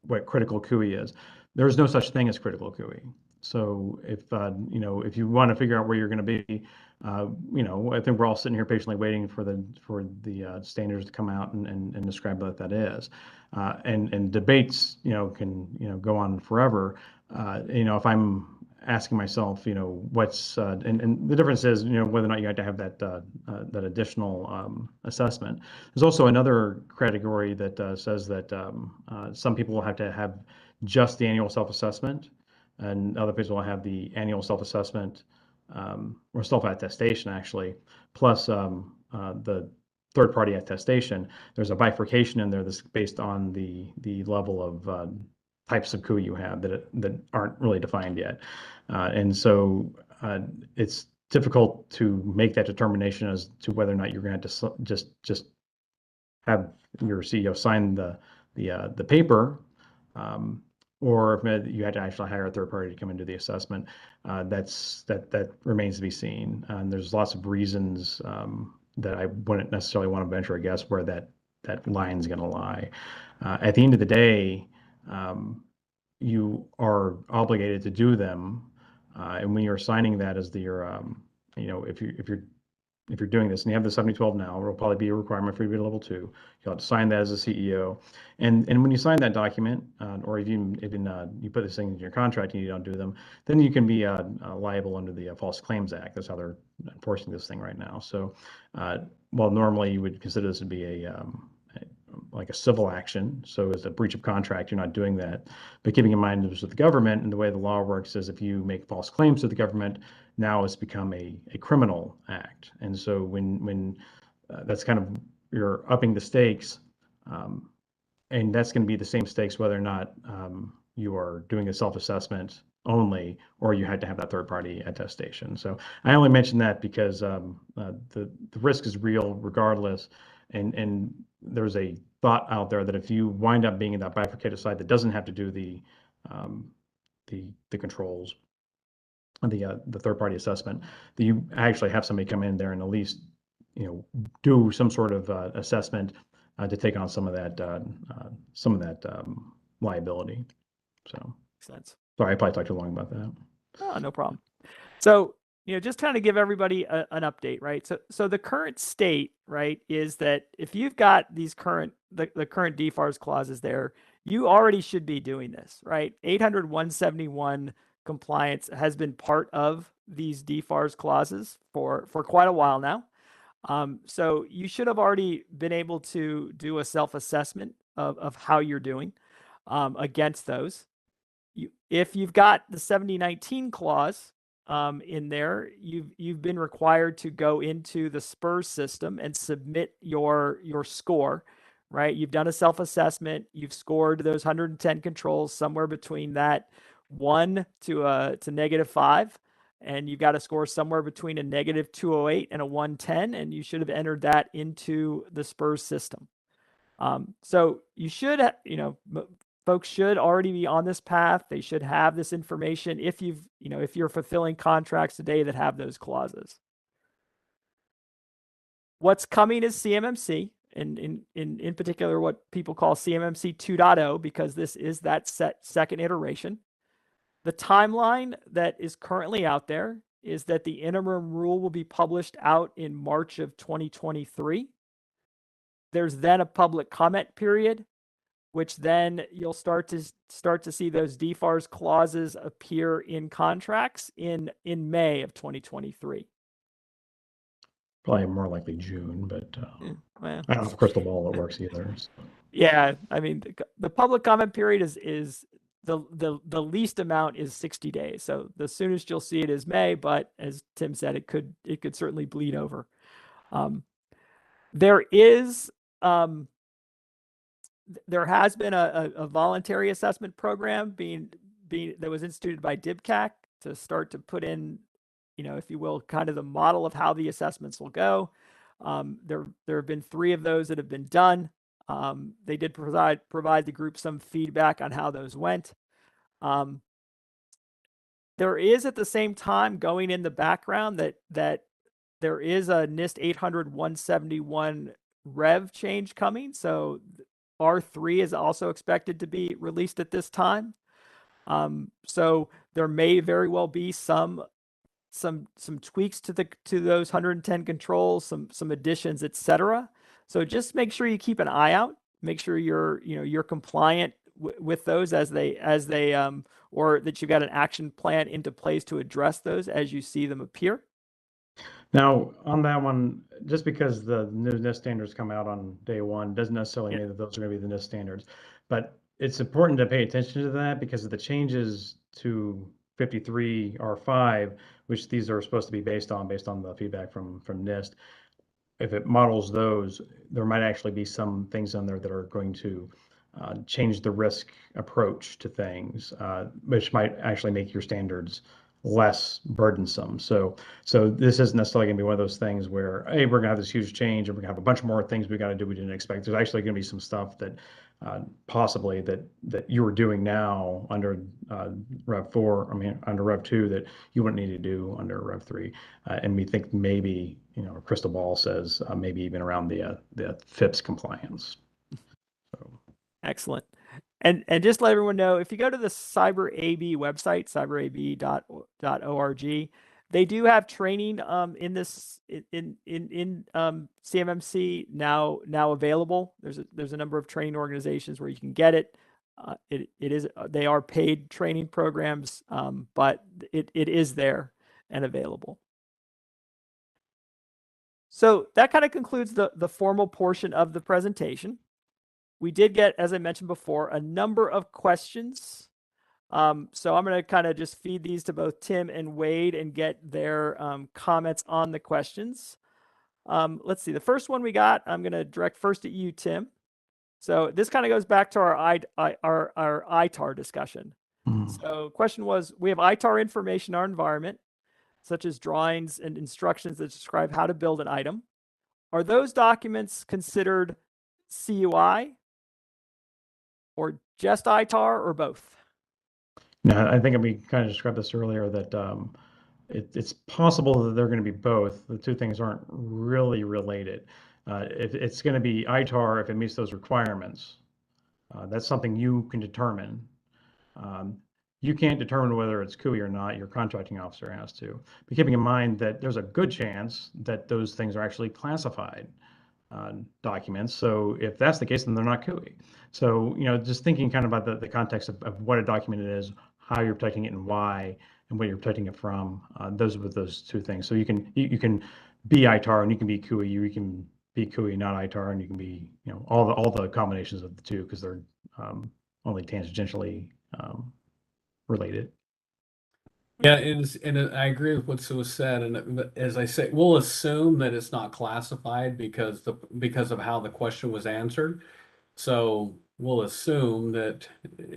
what critical CUI is. There's no such thing as critical CUI. So if you want to figure out where you're going to be, I think we're all sitting here patiently waiting for the standards to come out and describe what that is. And debates, can go on forever. If I'm asking myself, what's and the difference is, whether or not you have to have that additional assessment. There's also another category that says that some people will have to have just the annual self-assessment, and other people will have the annual self-assessment or self-attestation actually, plus the third-party attestation. There's a bifurcation in there that's based on the level of types of CUI you have that aren't really defined yet. And so it's difficult to make that determination as to whether or not you're going to just have your CEO sign the paper, or if you had to actually hire a third party to come and do the assessment. That remains to be seen. And there's lots of reasons that I wouldn't necessarily want to venture a guess where that line's going to lie. At the end of the day, you are obligated to do them, and when you're signing that as your, if you're if you're doing this and you have the 7012 now, it'll probably be a requirement for you to be level 2. You'll have to sign that as a CEO. And when you sign that document, or if you put this thing in your contract and you don't do them, then you can be liable under the False Claims Act. That's how they're enforcing this thing right now. So, while normally you would consider this to be like a civil action, so as a breach of contract, you're not doing that. But keeping in mind this with the government, and the way the law works is if you make false claims to the government, now it's become a criminal act. And so when that's kind of, you're upping the stakes, and that's going to be the same stakes whether or not you are doing a self-assessment only, or you had to have that third-party attestation. So I only mention that because the risk is real regardless, and there's a thought out there that if you wind up being in that bifurcated site that doesn't have to do the controls, the third-party assessment, that you actually have somebody come in there and at least do some sort of assessment to take on some of that liability. So Makes sense. Sorry, I probably talked too long about that. Oh, no problem. So, just kind of give everybody an update, right? So the current state, right, is that if you've got these the current DFARS clauses there, you already should be doing this, right? 800-171 compliance has been part of these DFARS clauses for quite a while now. So you should have already been able to do a self-assessment of how you're doing against those. If you've got the 7019 clause in there, you've been required to go into the SPURS system and submit your score, right? You've done a self-assessment. You've scored those 110 controls somewhere between that 1 to -5. And you've got to score somewhere between a -208 and a 110, and you should have entered that into the SPURS system. So you should, folks should already be on this path. They should have this information if you're fulfilling contracts today that have those clauses. What's coming is CMMC, and in particular, what people call CMMC 2.0, because this is that second iteration. The timeline that is currently out there is that the interim rule will be published out in March of 2023. There's then a public comment period, which then you'll start to see those DFARS clauses appear in contracts in May of 2023. Probably more likely June, but Yeah, well, I don't have a crystal ball that works either. So. Yeah, I mean the public comment period is the least amount is 60 days. So the soonest you'll see it is May, but as Tim said, it could certainly bleed over. There has been a voluntary assessment program being that was instituted by DIBCAC to start to put in, if you will, kind of the model of how the assessments will go. There have been 3 of those that have been done. They did provide the group some feedback on how those went. There is at the same time going in the background that there is a NIST 800-171 rev change coming. So R3 is also expected to be released at this time. So there may very well be some tweaks to those 110 controls, some additions, etc. So just make sure you keep an eye out. Make sure you're compliant with those as they or that you've got an action plan into place to address those as you see them appear. Now, on that one, just because the new NIST standards come out on day 1 doesn't necessarily mean that those are going to be the NIST standards. But it's important to pay attention to that because of the changes to 53 R5, which these are supposed to be based on the feedback from NIST. If it models those, there might actually be some things on there that are going to change the risk approach to things, which might actually make your standards less burdensome. So this isn't necessarily going to be one of those things where, hey, we're going to have this huge change and we're going to have a bunch more things we got to do we didn't expect. There's actually going to be some stuff that possibly that you were doing now under Rev 4, under Rev 2 that you wouldn't need to do under Rev 3. And we think maybe, a crystal ball says maybe even around the FIPS compliance. So. Excellent. And just let everyone know, if you go to the CyberAB website, cyberab.org, They do have training in this CMMC now available. There's a number of training organizations where you can get it. They are paid training programs, but it is there and available. So that kind of concludes the formal portion of the presentation. We did get, as I mentioned before, a number of questions. So I'm going to kind of just feed these to both Tim and Waide and get their comments on the questions. Let's see. The first one we got, I'm going to direct first at you, Tim. So this kind of goes back to our ITAR discussion. So question was, we have ITAR information in our environment, such as drawings and instructions that describe how to build an item. Are those documents considered CUI or just ITAR or both? No, I think we kind of described this earlier that it's possible that they're going to be both. The two things aren't really related. If it's going to be ITAR if it meets those requirements, that's something you can determine. You can't determine whether it's CUI or not. Your contracting officer has to. But keeping in mind that there's a good chance that those things are actually classified documents. So if that's the case, then they're not CUI. So, just thinking kind of about the context of what a document is, how you're protecting it and why, and what you're protecting it from, those are those two things. So you can be ITAR and you can be CUI, you can be CUI, not ITAR, and you can be, all the combinations of the two, because they're only tangentially related. Yeah, and I agree with what was said. And as I say, we'll assume that it's not classified because of how the question was answered. So we'll assume that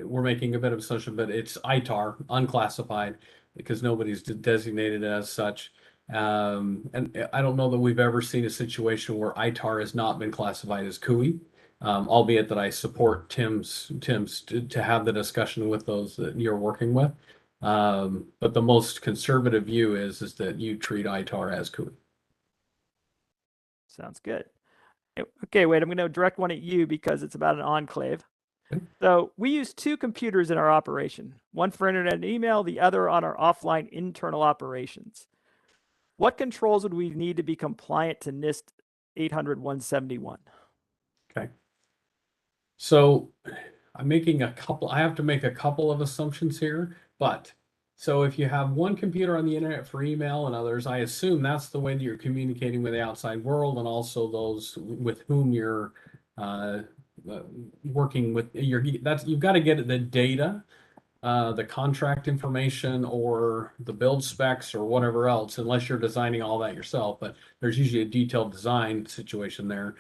we're making a bit of assumption, but it's ITAR, unclassified, because nobody's designated as such. And I don't know that we've ever seen a situation where ITAR has not been classified as CUI, albeit that I support Tim's to have the discussion with those that you're working with. But the most conservative view is that you treat ITAR as CUI. Sounds good. Okay, wait, I'm going to direct one at you because it's about an enclave. Okay. So we use two computers in our operation, one for internet and email, the other on our offline internal operations. What controls would we need to be compliant to NIST 800-171? Okay. So I have to make a couple of assumptions here, but so if you have one computer on the internet for email and others, I assume that's the way that you're communicating with the outside world and also those with whom you're working with. You've got to get the data, the contract information or the build specs or whatever else, unless you're designing all that yourself, but there's usually a detailed design situation there.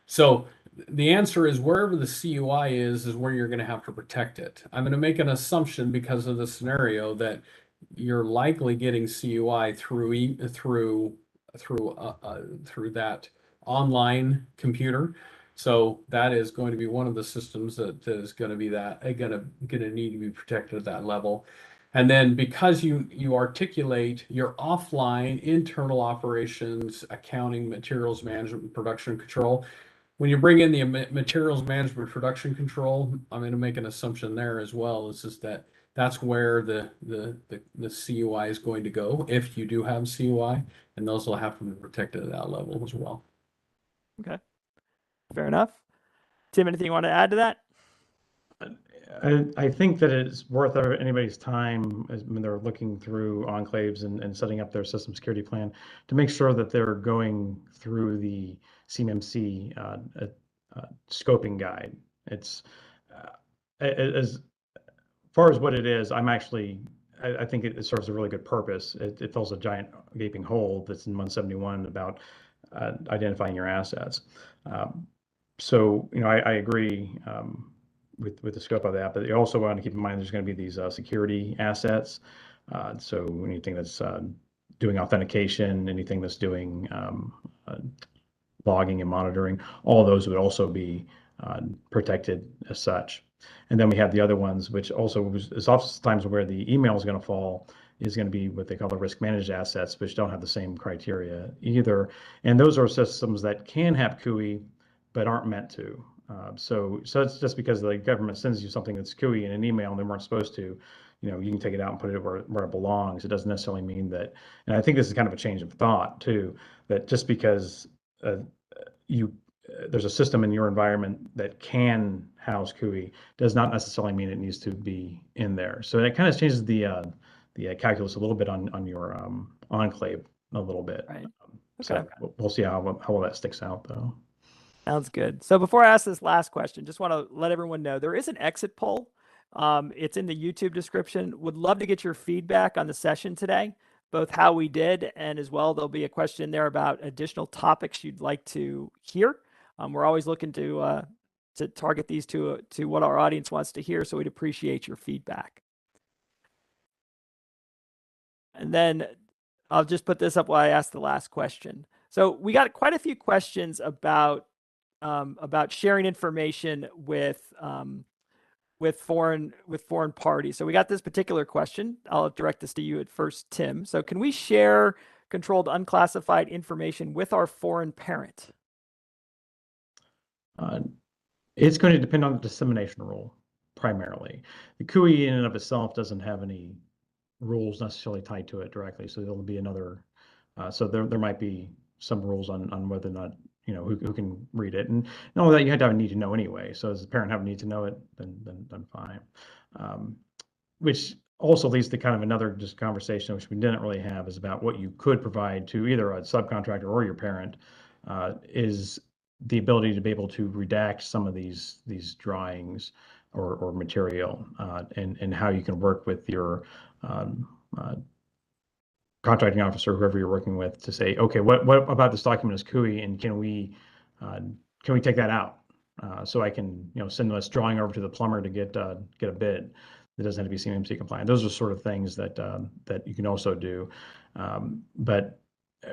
So the answer is wherever the CUI is where you're going to have to protect it. I'm going to make an assumption because of the scenario that you're likely getting CUI through that online computer. So that is going to be one of the systems that is going to be going to need to be protected at that level. And then because you articulate your offline internal operations, accounting, materials management, production control. When you bring in the materials management production control, I'm going to make an assumption there as well. It's just that's where the CUI is going to go if you do have CUI, and those will have to be protected at that level as well. Okay, fair enough. Tim, anything you want to add to that? I think that it's worth anybody's time when they're looking through enclaves and setting up their system security plan to make sure that they're going through the CMMC scoping guide. It's as far as what it is, I think it serves a really good purpose. It fills a giant gaping hole that's in 171 about identifying your assets. So, I agree with the scope of that, but you also want to keep in mind there's going to be these security assets. So anything that's doing authentication, anything that's doing logging and monitoring, all of those would also be protected as such. And then we have the other ones, which also is oftentimes where the email is going to fall, is going to be what they call the risk managed assets, which don't have the same criteria either. And those are systems that can have CUI, but aren't meant to. So it's just because the government sends you something that's CUI in an email and they weren't supposed to, you know, you can take it out and put it where it belongs. It doesn't necessarily mean that, and I think this is kind of a change of thought too, that just because there's a system in your environment that can house CUI does not necessarily mean it needs to be in there. So it kind of changes the calculus a little bit on your enclave a little bit. Right. So we'll see how well that sticks out though. Sounds good. So before I ask this last question, just want to let everyone know there is an exit poll. It's in the YouTube description. Would love to get your feedback on the session today, both how we did and as well there'll be a question there about additional topics you'd like to hear. We're always looking to target these to what our audience wants to hear, so we'd appreciate your feedback. And then I'll just put this up while I ask the last question. So we got quite a few questions about sharing information with foreign parties. So we got this particular question. I'll direct this to you at first, Tim. So can we share controlled unclassified information with our foreign parent? It's going to depend on the dissemination rule primarily. The CUI in and of itself doesn't have any rules necessarily tied to it directly, so there'll be another. So there might be some rules on whether or not, you know, who can read it, and all that you had to have a need to know anyway. So as a parent have a need to know it, then fine. Which also leads to kind of another just conversation which we didn't really have, is about what you could provide to either a subcontractor or your parent, is the ability to be able to redact some of these drawings or material, and how you can work with your contracting officer, whoever you're working with, to say, okay, what about this document is CUI, and can we take that out, so I can, you know, send this drawing over to the plumber to get a bid that doesn't have to be CMMC compliant. Those are sort of things that that you can also do. But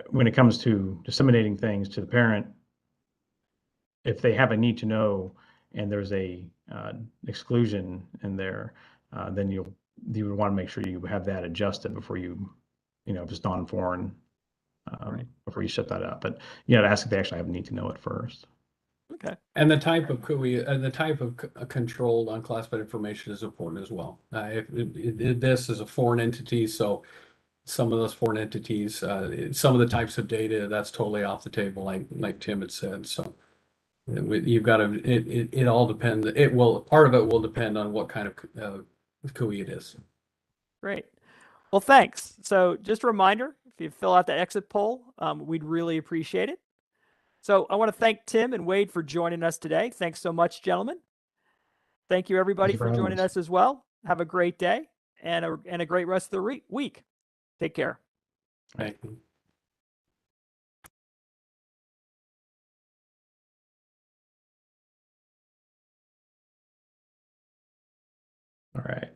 when it comes to disseminating things to the parent, if they have a need to know and there's a exclusion in there, then you would want to make sure you have that adjusted before you know, if it's non-foreign, before you set that up. But you know, to ask if they actually have a need to know it first. Okay. And the type of CUI and the type of controlled unclassified information is important as well. If this is a foreign entity, so some of those foreign entities, some of the types of data, that's totally off the table, like Tim had said. So you've got to. It all depends. Part of it will depend on what kind of CUI it is. Great. Well, thanks. So just a reminder, if you fill out the exit poll, we'd really appreciate it. So I want to thank Tim and Waide for joining us today. Thanks so much, gentlemen. Thank you, everybody, for joining us as well. Have a great day and a great rest of the week. Take care. Thank you. All right.